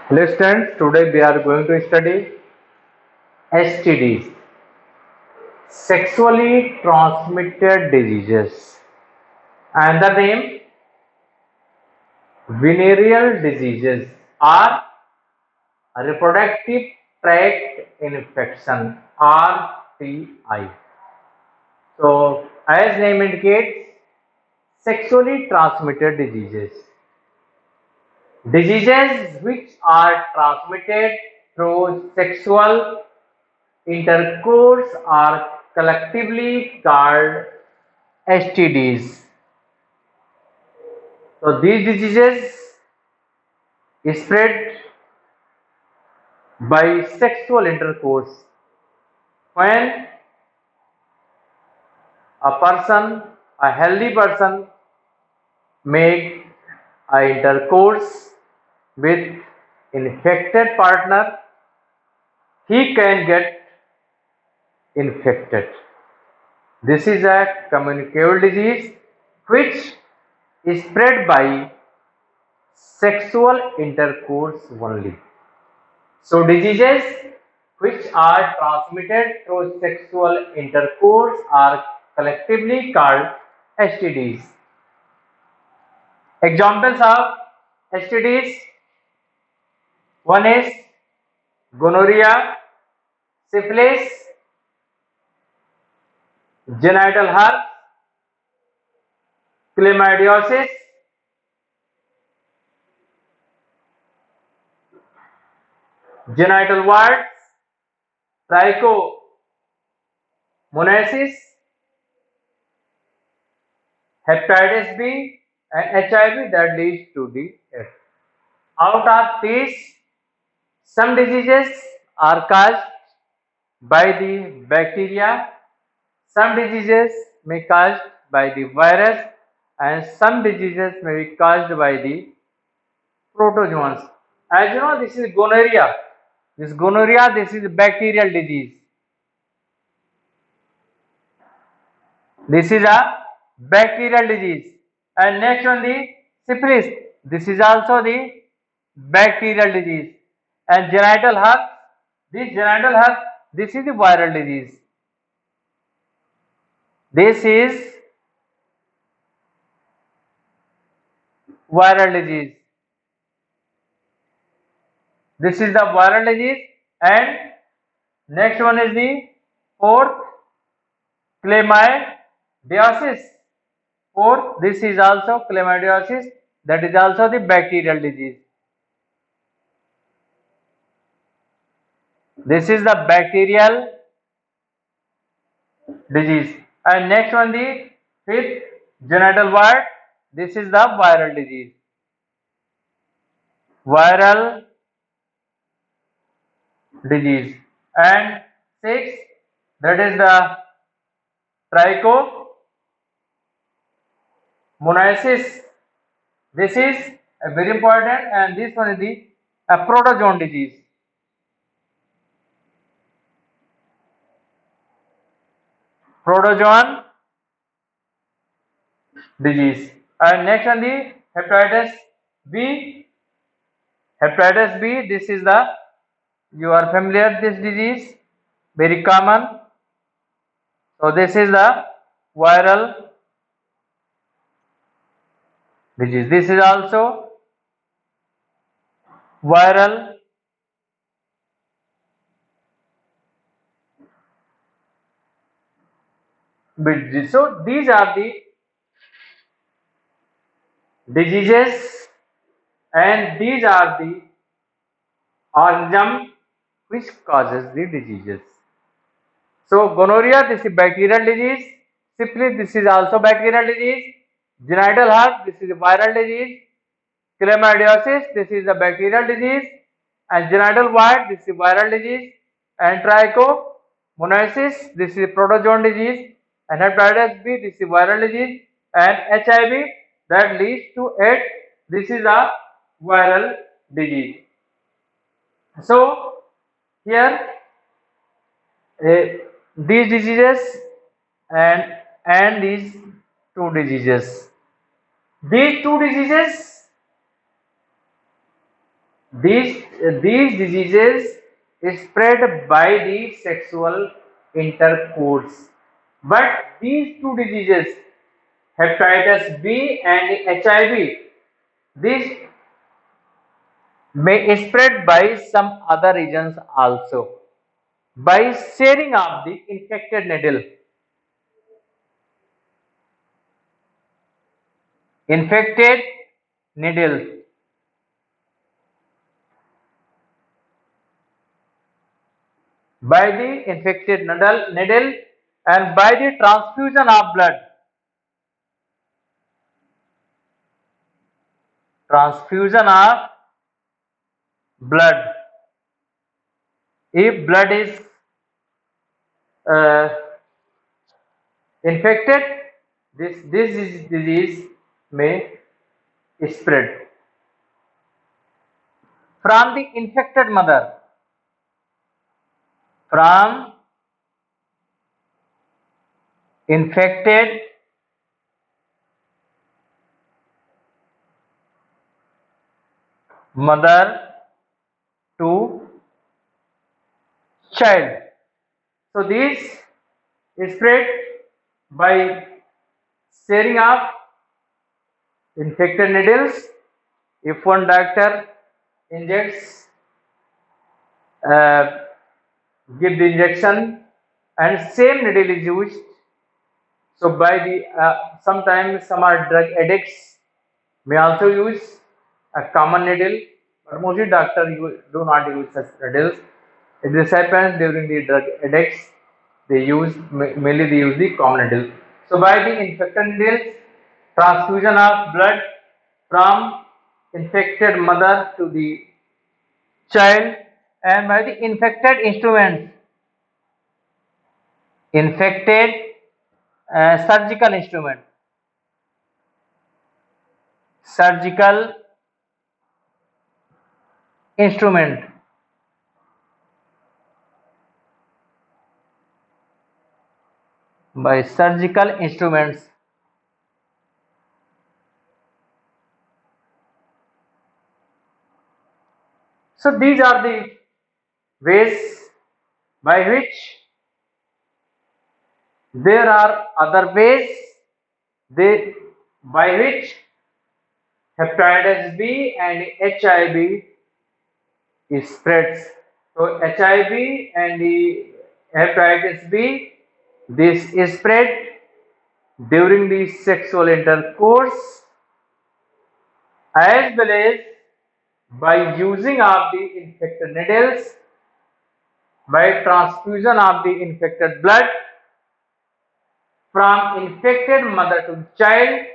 Listeners, today we are going to study STDs, sexually transmitted diseases, and the name venereal diseases are reproductive tract infection (RTI). So, as name indicates, sexually transmitted diseases. Diseases which are transmitted through sexual intercourse are collectively called STDs. So these diseases spread by sexual intercourse. When a healthy person, make a intercourse with infected partner, he can get infected. This is a communicable disease which is spread by sexual intercourse only. So diseases which are transmitted through sexual intercourse are collectively called STDs. Examples of STDs: one is gonorrhea, syphilis, genital herpes, chlamydosis, genital warts, trichomonasis, hepatitis B, and HIV that leads to the AIDS. Out of these, some diseases are caused by the bacteria, some diseases may be caused by the virus, and some diseases may be caused by the protozoans. As you know, this is gonorrhea. This is a bacterial disease. This is a bacterial disease. And next one, the syphilis. This is also the bacterial disease. And genital herpes, this is the viral disease. This is viral disease. This is the viral disease. And next one is the fourth, chlamydosis. Fourth, this is also chlamydosis. That is also the bacterial disease. This is the bacterial disease. And next one, the fifth, genital wart. This is the viral disease. Viral disease. And sixth, that is the trichomonasis. This is very important, and this one is the protozoan disease. Protozoan disease. And next on the hepatitis B. Hepatitis B, this is the, you are familiar with this disease, very common. So this is the viral disease. This is also viral disease. So these are the diseases, and these are the organism which causes the diseases. So gonorrhea, this is bacterial disease. Syphilis, this is also bacterial disease. Genital herpes, this is a viral disease. Chlamydosis, this is a bacterial disease. And genital wart, this is a viral disease. And trichomonasis, this is a protozoan disease. And hepatitis B, this is a viral disease. And HIV that leads to AIDS, this is a viral disease. So here these diseases and these two diseases. These two diseases These diseases spread by the sexual intercourse. But these two diseases, hepatitis B and HIV, these may spread by some other regions also by sharing of the infected needle. Infected needle by the infected needle and by the transfusion of blood. Transfusion of blood. If blood is uh, infected, this disease may spread from the infected mother. From infected mother to child. So these spread by sharing of infected needles. If one doctor injects, uh, give the injection, and same needle is used. So by the sometimes some are drug addicts may also use a common needle, but mostly doctor do not use such needles. If this happens during the drug addicts, they use mainly they use the common needle. So by the infected needles, transfusion of blood from infected mother to the child, and by the infected instruments, infected surgical instrument, surgical instrument by surgical instruments. So these are the ways by which there are other ways they by which hepatitis B and HIV spreads. So HIV and the hepatitis B, this is spread during the sexual intercourse as well as by using of the infected needles, by transfusion of the infected blood from infected mother to child,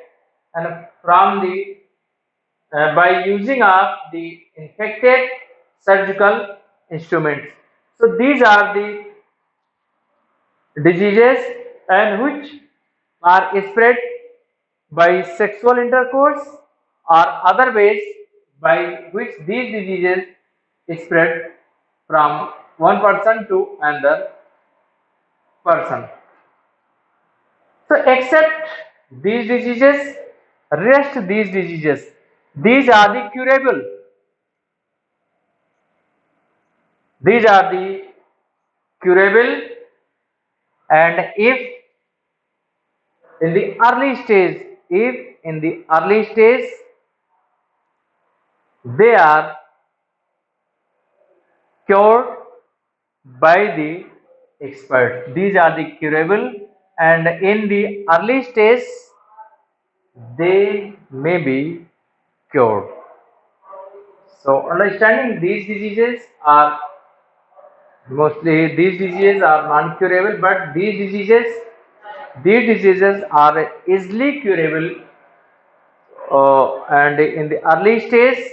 and from the by using of the infected surgical instruments. So these are the diseases and which are spread by sexual intercourse or other ways by which these diseases spread from one person to another person. So except these diseases, rest these diseases, these are the curable. These are the curable, and in the early stage, if in the early stage they are cured by the experts, these are the curable, and in the early stage they may be cured. So understanding these diseases are mostly these diseases are non-curable, but these diseases are easily curable, and in the early stage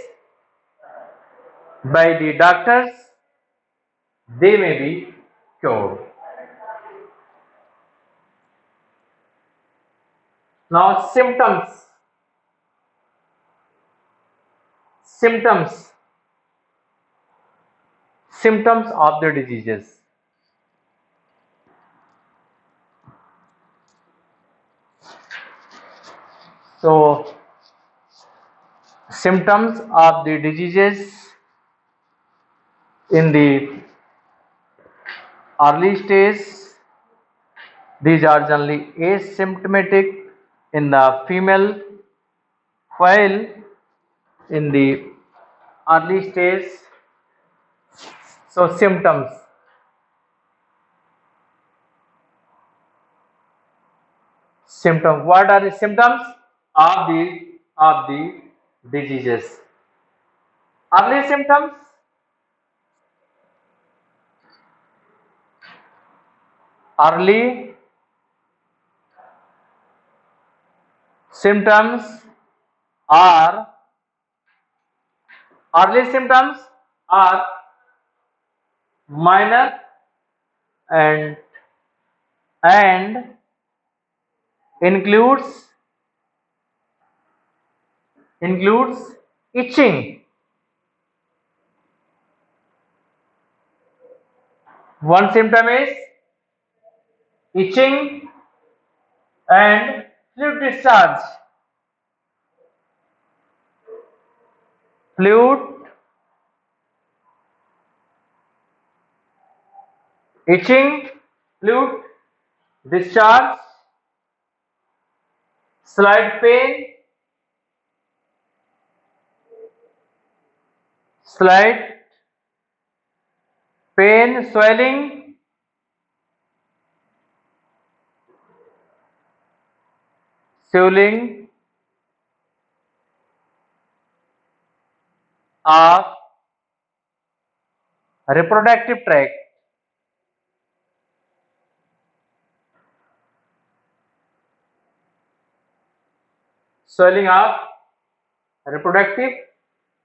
by the doctors they may be cured. Now symptoms symptoms of the diseases. So symptoms of the diseases In the early stage, these are generally asymptomatic in the female, while in the early stage, so symptoms, what are the symptoms of the diseases? Early symptoms, early symptoms are early symptoms are minor and and includes includes itching. One symptom is itching and fluid discharge. Fluid, itching, fluid discharge, slight pain, slight pain, swelling of reproductive tract, swelling of reproductive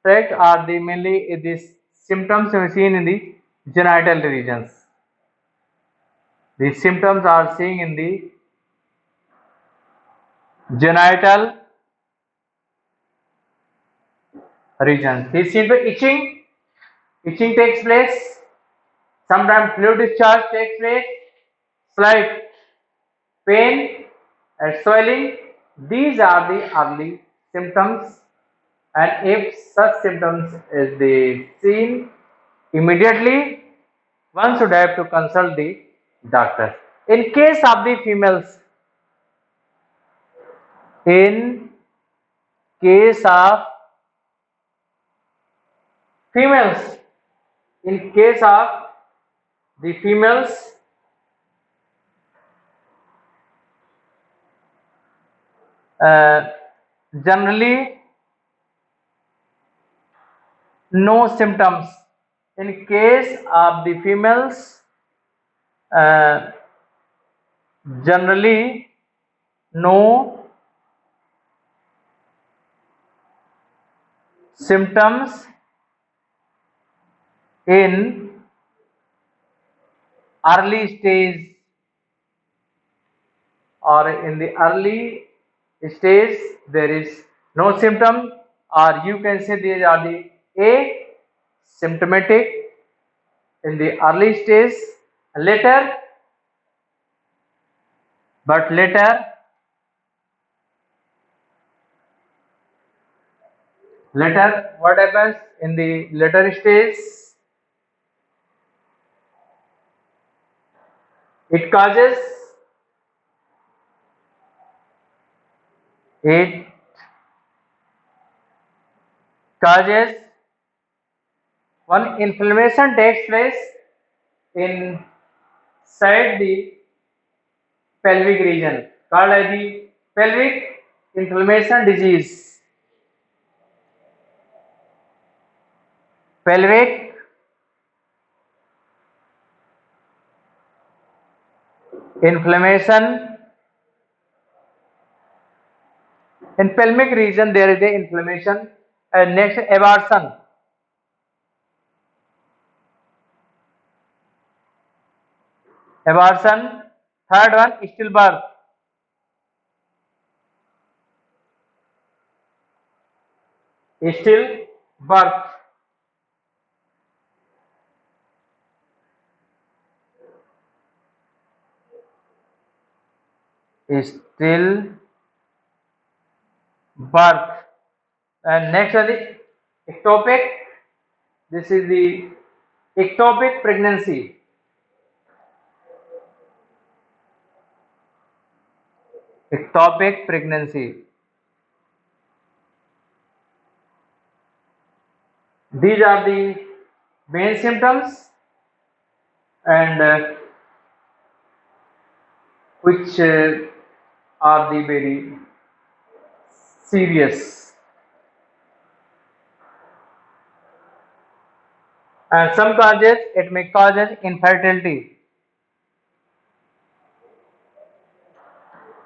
tract are the mainly these symptoms seen in the genital regions. These symptoms are seen in the genital regions. These symptoms itching takes place, sometimes fluid discharge takes place, slight pain and swelling. These are the early symptoms, and if such symptoms is the seen immediately, one should have to consult the doctor. In case of the females, in case of females, in case of the females, uh, generally no symptoms. In case of the females, uh, generally no symptoms in early stage, or in the early stage there is no symptom, or you can say these are the asymptomatic in the early stage. Later, but later what happens in the later stage? It causes it causes one inflammation takes place inside the pelvic region called as the pelvic inflammation disease. Pelvic inflammation, in pelvic region there is a inflammation. And next, abortion. Abortion. Third one, stillbirth. Stillbirth. Stillbirth. And next is the ectopic. This is the ectopic pregnancy. Ectopic pregnancy. These are the main symptoms, and which are the very serious. And some causes, it may causes infertility.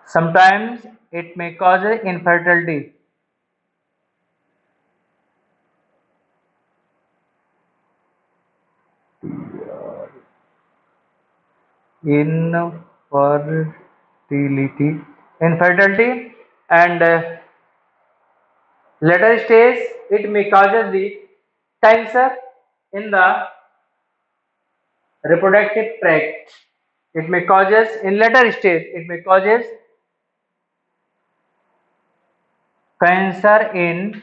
Sometimes it may cause infertility. Infertility, and later stage it may cause the cancer in the reproductive tract. It may causes in later stage. It may causes cancer in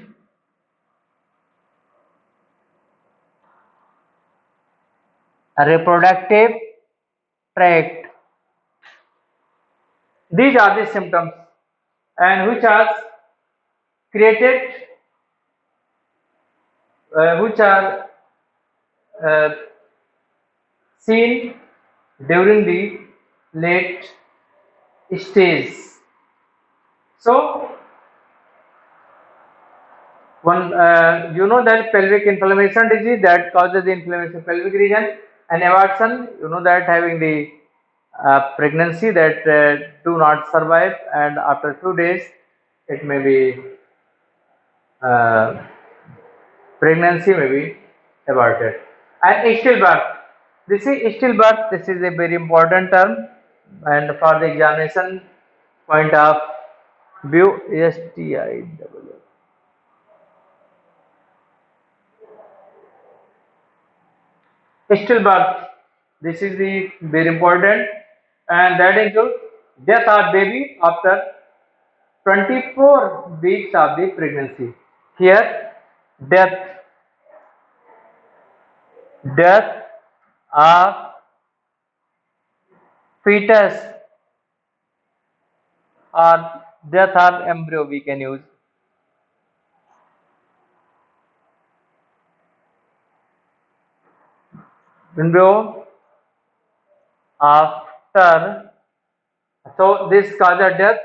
reproductive tract. These are the symptoms, and which are created, which are uh, seen during the late stage. So, one you know that pelvic inflammation disease that causes the inflammation of pelvic region, and abortion, you know that having the pregnancy that do not survive, and after 2 days it may be uh, pregnancy may be aborted. And stillbirth. This is stillbirth. This is a very important term, and for the examination point of view, STI. Stillbirth. This is the very important, and that includes death of baby after 24 weeks of the pregnancy. Here, death, death of fetus or death of embryo we can use. Embryo after, so this causes death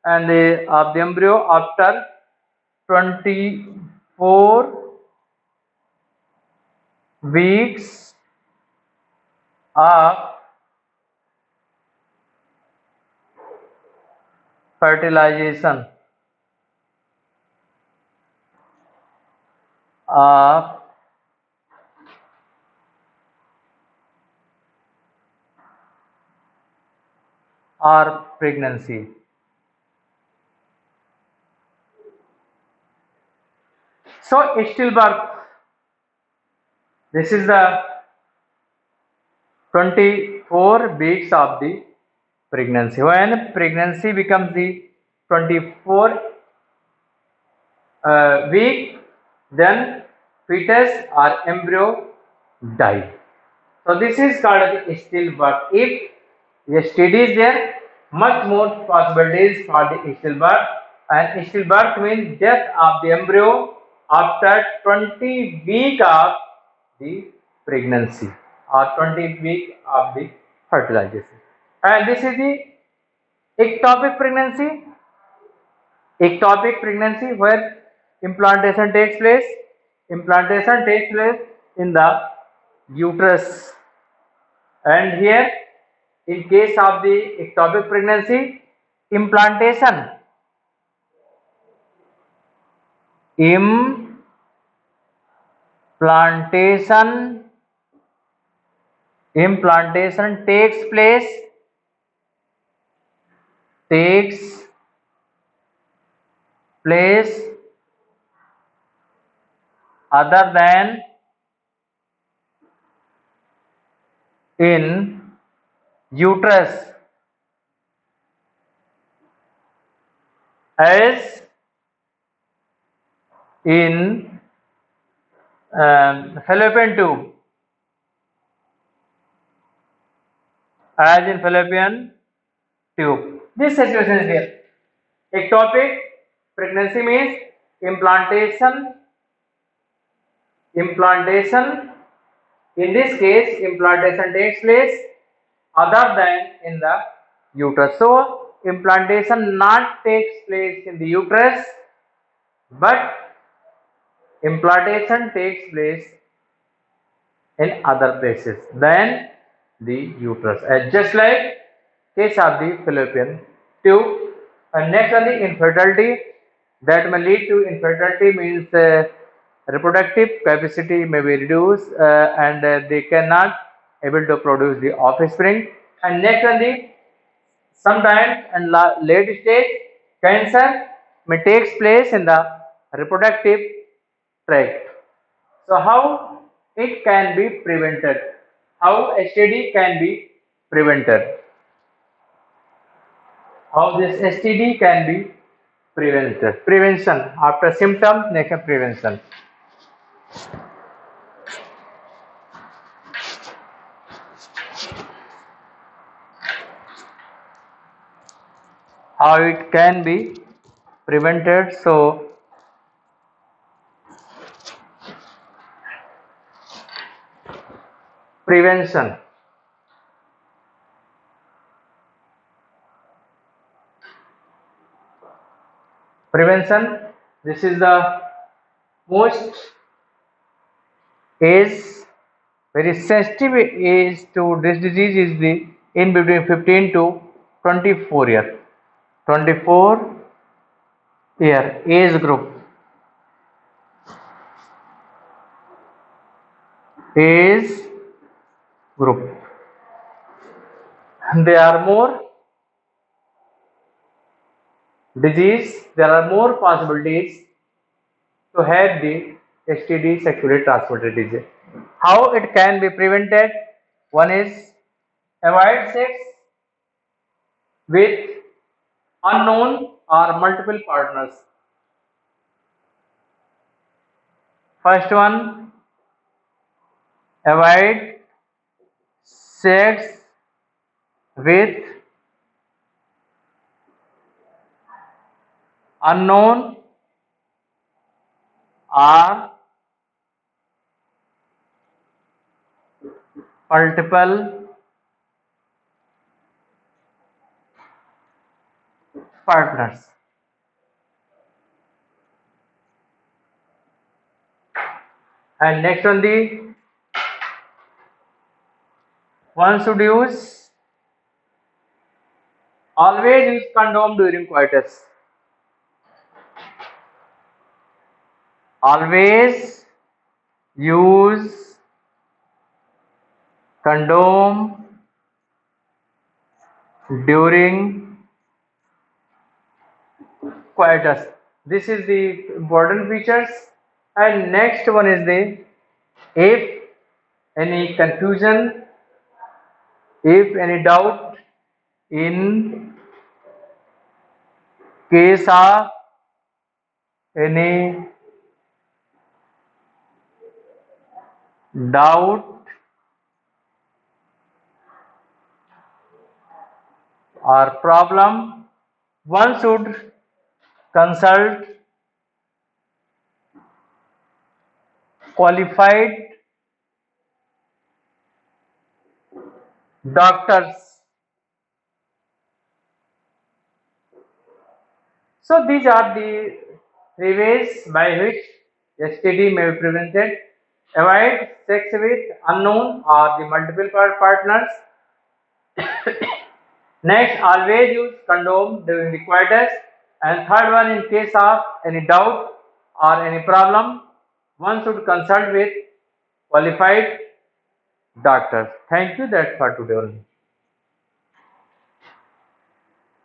and of the embryo after 24 weeks of fertilization of or pregnancy. So stillbirth, this is the 24 weeks of the pregnancy. When pregnancy becomes the 24 week, then fetus or embryo die. So this is called as stillbirth. If a STD is there, much more possibilities for the stillbirth. And stillbirth means death of the embryo after 20 week of the pregnancy or 20 week of the fertilization. And this is the ectopic pregnancy. Ectopic pregnancy where implantation takes place. Implantation takes place in the uterus. And here, in case of the ectopic pregnancy, implantation implantation implantation takes place other than in uterus as in fallopian tube. as in fallopian tube. This situation is here. Ectopic pregnancy means implantation. Implantation. In this case, implantation takes place other than in the uterus. So, implantation not takes place in the uterus, but implantation takes place in other places than the uterus, just like case of the fallopian tube. And next on the infertility, that may lead to infertility means reproductive capacity may be reduced and they cannot able to produce the offspring. And next on the sometimes and late stage cancer may takes place in the reproductive tract. So how it can be prevented? How STD can be prevented? How this STD can be prevented? Prevention after symptoms, next prevention. How it can be prevented? So prevention. Prevention. This is the most age, very sensitive age to this disease is the in between 15 to 24 year. 24-year age group. Age group. There are more disease, there are more possibilities to have the STD, sexually transmitted disease. How it can be prevented? One is avoid sex with unknown or multiple partners. First one, avoid sex with unknown or multiple partners. And next on the one should always use condom during coitus. Always use condom during coitus. This is the important features. And next one is the if any confusion, if any doubt in case of any doubt or problem, one should consult qualified doctors. So these are the three ways by which STD may be prevented. Avoid sex with unknown or the multiple partners. Next, always use condom during the coitus. And third one, in case of any doubt or any problem, one should consult with qualified doctors. Thank you. That's for today only.